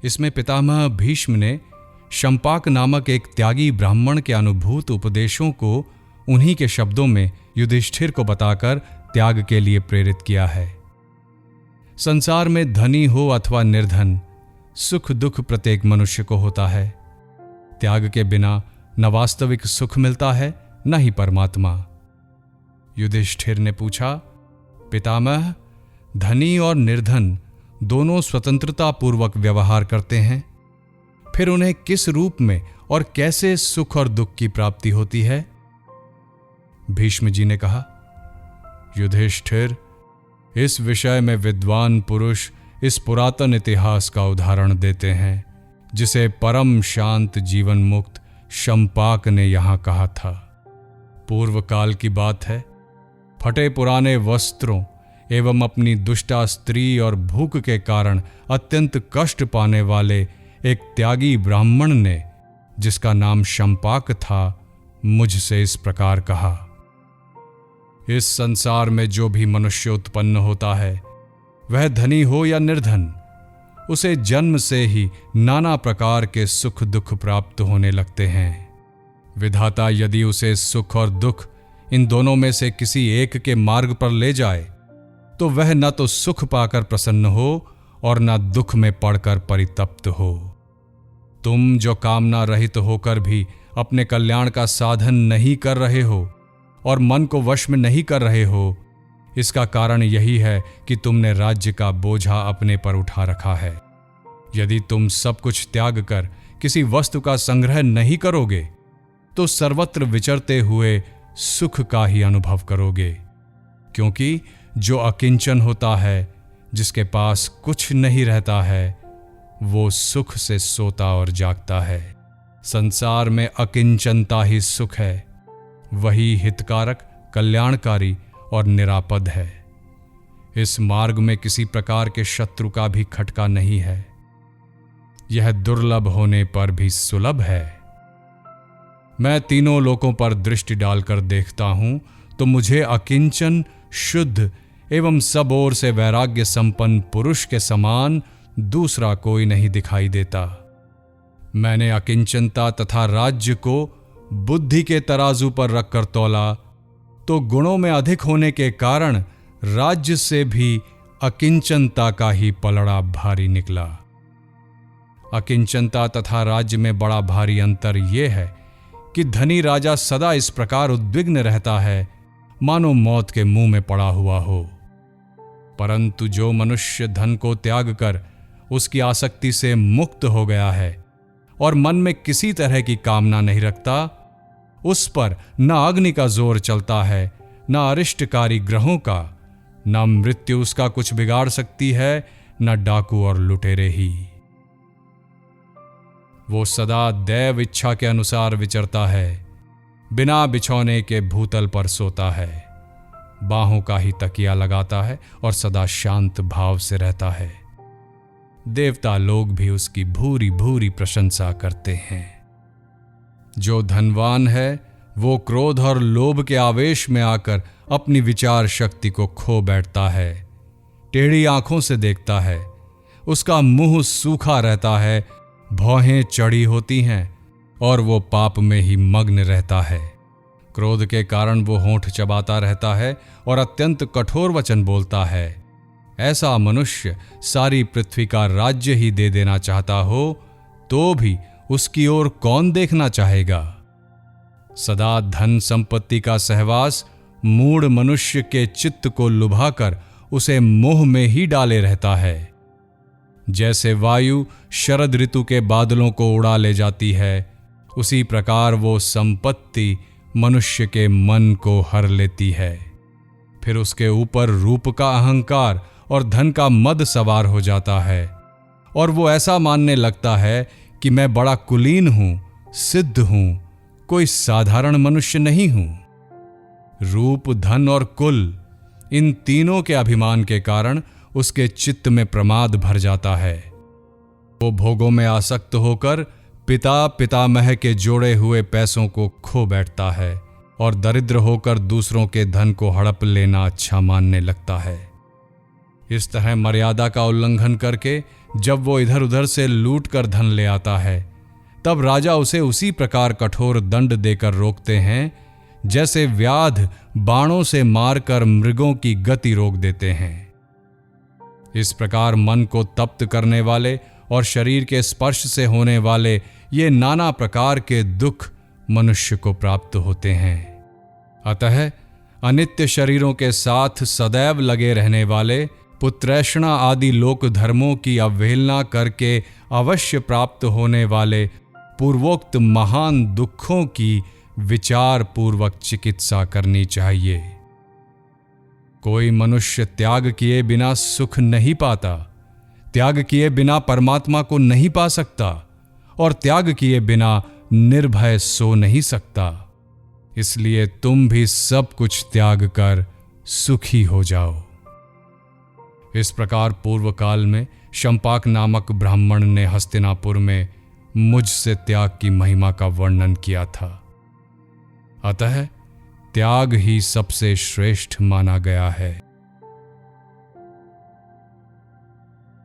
इसमें पितामह भीष्म ने शंपाक नामक एक त्यागी ब्राह्मण के अनुभूत उपदेशों को उन्हीं के शब्दों में युधिष्ठिर को बताकर त्याग के लिए प्रेरित किया है। संसार में धनी हो अथवा निर्धन, सुख दुख प्रत्येक मनुष्य को होता है। त्याग के बिना न वास्तविक सुख मिलता है, न ही परमात्मा। युधिष्ठिर ने पूछा, पितामह, धनी और निर्धन दोनों स्वतंत्रता पूर्वक व्यवहार करते हैं, फिर उन्हें किस रूप में और कैसे सुख और दुख की प्राप्ति होती है? भीष्म जी ने कहा, युधिष्ठिर, इस विषय में विद्वान पुरुष इस पुरातन इतिहास का उदाहरण देते हैं, जिसे परम शांत जीवन मुक्त शंपाक ने यहां कहा था। पूर्व काल की बात है। फटे पुराने वस्त्रों एवं अपनी दुष्टा स्त्री और भूख के कारण अत्यंत कष्ट पाने वाले एक त्यागी ब्राह्मण ने, जिसका नाम शंपाक था, मुझसे इस प्रकार कहा, इस संसार में जो भी मनुष्य उत्पन्न होता है, वह धनी हो या निर्धन, उसे जन्म से ही नाना प्रकार के सुख दुख प्राप्त होने लगते हैं। विधाता यदि उसे सुख और दुख इन दोनों में से किसी एक के मार्ग पर ले जाए, तो वह न तो सुख पाकर प्रसन्न हो और न दुख में पड़कर परितप्त हो। तुम जो कामना रहित होकर भी अपने कल्याण का साधन नहीं कर रहे हो और मन को वश में नहीं कर रहे हो, इसका कारण यही है कि तुमने राज्य का बोझा अपने पर उठा रखा है। यदि तुम सब कुछ त्याग कर किसी वस्तु का संग्रह नहीं करोगे, तो सर्वत्र विचरते हुए सुख का ही अनुभव करोगे, क्योंकि जो अकिंचन होता है, जिसके पास कुछ नहीं रहता है, वो सुख से सोता और जागता है। संसार में अकिंचनता ही सुख है, वही हितकारक, कल्याणकारी और निरापद है। इस मार्ग में किसी प्रकार के शत्रु का भी खटका नहीं है। यह दुर्लभ होने पर भी सुलभ है। मैं तीनों लोकों पर दृष्टि डालकर देखता हूं तो मुझे अकिंचन, शुद्ध एवं सब ओर से वैराग्य संपन्न पुरुष के समान दूसरा कोई नहीं दिखाई देता। मैंने अकिंचनता तथा राज्य को बुद्धि के तराजू पर रखकर तौला, तो गुणों में अधिक होने के कारण राज्य से भी अकिंचनता का ही पलड़ा भारी निकला। अकिंचनता तथा राज्य में बड़ा भारी अंतर यह है कि धनी राजा सदा इस प्रकार उद्विग्न रहता है, मानो मौत के मुंह में पड़ा हुआ हो। परंतु जो मनुष्य धन को त्याग कर उसकी आसक्ति से मुक्त हो गया है और मन में किसी तरह की कामना नहीं रखता, उस पर न अग्नि का जोर चलता है, न अरिष्टकारी ग्रहों का, न मृत्यु उसका कुछ बिगाड़ सकती है, न डाकू और लुटेरे ही। वो सदा दैव इच्छा के अनुसार विचरता है, बिना बिछौने के भूतल पर सोता है, बाहों का ही तकिया लगाता है और सदा शांत भाव से रहता है। देवता लोग भी उसकी भूरी भूरी प्रशंसा करते हैं। जो धनवान है, वो क्रोध और लोभ के आवेश में आकर अपनी विचार शक्ति को खो बैठता है, टेढ़ी आंखों से देखता है, उसका मुंह सूखा रहता है, भौहें चढ़ी होती हैं और वो पाप में ही मग्न रहता है। क्रोध के कारण वो होंठ चबाता रहता है और अत्यंत कठोर वचन बोलता है। ऐसा मनुष्य सारी पृथ्वी का राज्य ही दे देना चाहता हो तो भी उसकी ओर कौन देखना चाहेगा। सदा धन संपत्ति का सहवास मूढ़ मनुष्य के चित्त को लुभाकर उसे मोह में ही डाले रहता है। जैसे वायु शरद ऋतु के बादलों को उड़ा ले जाती है, उसी प्रकार वो संपत्ति मनुष्य के मन को हर लेती है। फिर उसके ऊपर रूप का अहंकार और धन का मद सवार हो जाता है और वो ऐसा मानने लगता है कि मैं बड़ा कुलीन हूं, सिद्ध हूं, कोई साधारण मनुष्य नहीं हूं। रूप, धन और कुल, इन तीनों के अभिमान के कारण उसके चित्त में प्रमाद भर जाता है। वो भोगों में आसक्त होकर पिता पितामह के जोड़े हुए पैसों को खो बैठता है और दरिद्र होकर दूसरों के धन को हड़प लेना अच्छा मानने लगता है। इस तरह मर्यादा का उल्लंघन करके जब वो इधर उधर से लूट कर धन ले आता है, तब राजा उसे उसी प्रकार कठोर दंड देकर रोकते हैं जैसे व्याध बाणों से मारकर मृगों की गति रोक देते हैं। इस प्रकार मन को तप्त करने वाले और शरीर के स्पर्श से होने वाले ये नाना प्रकार के दुख मनुष्य को प्राप्त होते हैं। अतः अनित्य शरीरों के साथ सदैव लगे रहने वाले पुत्रैषणा आदि लोक धर्मों की अवहेलना करके अवश्य प्राप्त होने वाले पूर्वोक्त महान दुखों की विचार पूर्वक चिकित्सा करनी चाहिए। कोई मनुष्य त्याग किए बिना सुख नहीं पाता, त्याग किए बिना परमात्मा को नहीं पा सकता और त्याग किए बिना निर्भय सो नहीं सकता। इसलिए तुम भी सब कुछ त्याग कर सुखी हो जाओ। इस प्रकार पूर्व काल में शंपाक नामक ब्राह्मण ने हस्तिनापुर में मुझसे त्याग की महिमा का वर्णन किया था। अतः त्याग ही सबसे श्रेष्ठ माना गया है।